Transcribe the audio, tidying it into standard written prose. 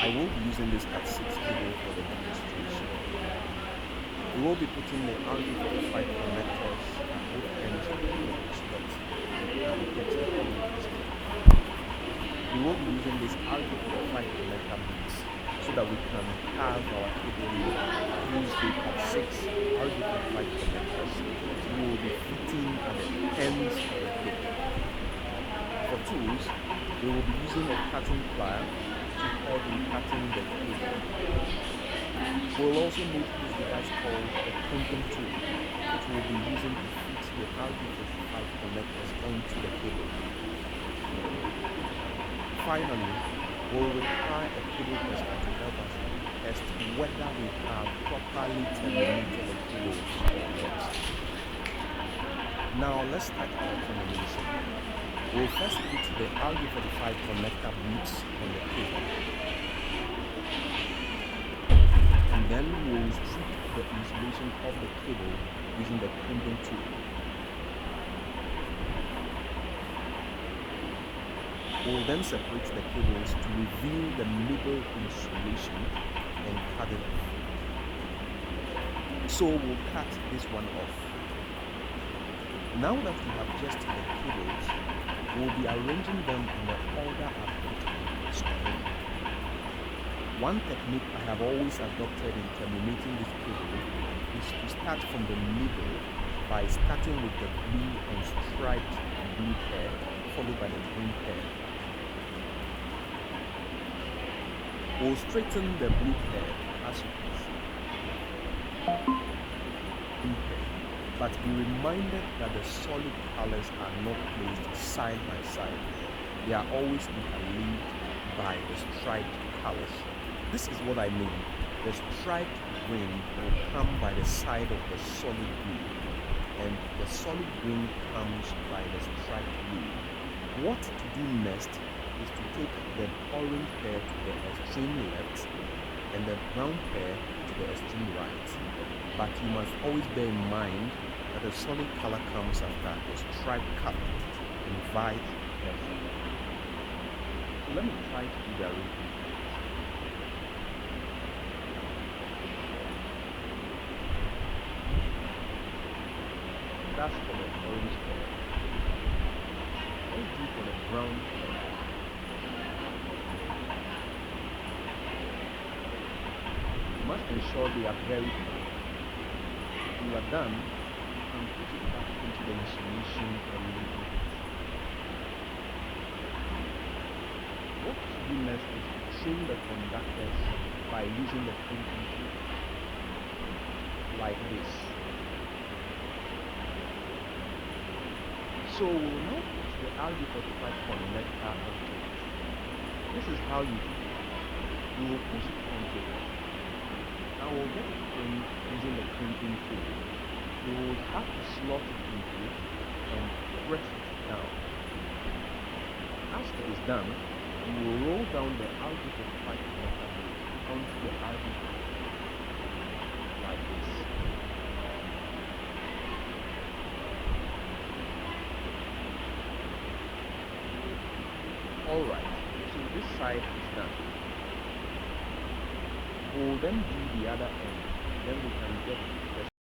I will be using this Cat 6 cable for the demonstration. We will be putting the RJ45 connectors at both ends of the cable so that we can get the cable easily. We will be using this RJ45 connector bits so that we can have our cable use the Cat 6 RJ45 connectors. So we will be fitting at the ends of the cable. For tools, we will be using a cutting plier to help in cutting the cable. We'll also need this device called a crimping tool, which we'll be using to fit the RJ45 connectors onto the cable. Finally, we'll require a cable tester to help us test whether we have properly terminated the cables or not. Now let's start our termination. We'll first put the RJ45 connector bits on the cable. And then we'll strip the insulation of the cable using the crimping tool. We'll then separate the cables to reveal the middle insulation and cut it off. So we'll cut this one off. Now that we have adjusted the cables, we'll be arranging them in the order I've put on the screen. One technique I have always adopted in terminating this cable is to start from the middle by starting with the blue and striped blue pair, followed by the green pair. We'll straighten the blue pair as you can see. Blue pair. But be reminded that the solid colors are not placed side by side. They are always interleaved by the striped colors. This is what I mean. The striped green will come by the side of the solid blue, and the solid green comes by the striped blue. What to do next is to take the orange pair to the extreme left and the brown pair to the extreme right. But you must always bear in mind that the solid color comes after the striped color and vice versa. So let me try to do the arrangement. That's for the orange pair. Let's do for the brown pair. You must ensure they are very clean. When you are done, you can put it back into the insulation and label it. What to do next is to trim the conductors by using the crimping tool, like this. So we'll now put the RJ45 connector onto it. This is how you do it. You will push it onto it. Now we'll get it in using the crimping tool. You will have to slot it into it and press it down. As it is done, you will roll down the RJ45 connector onto the RJ45 like this. Alright, so this side is done. We'll then do the other end, then we can get the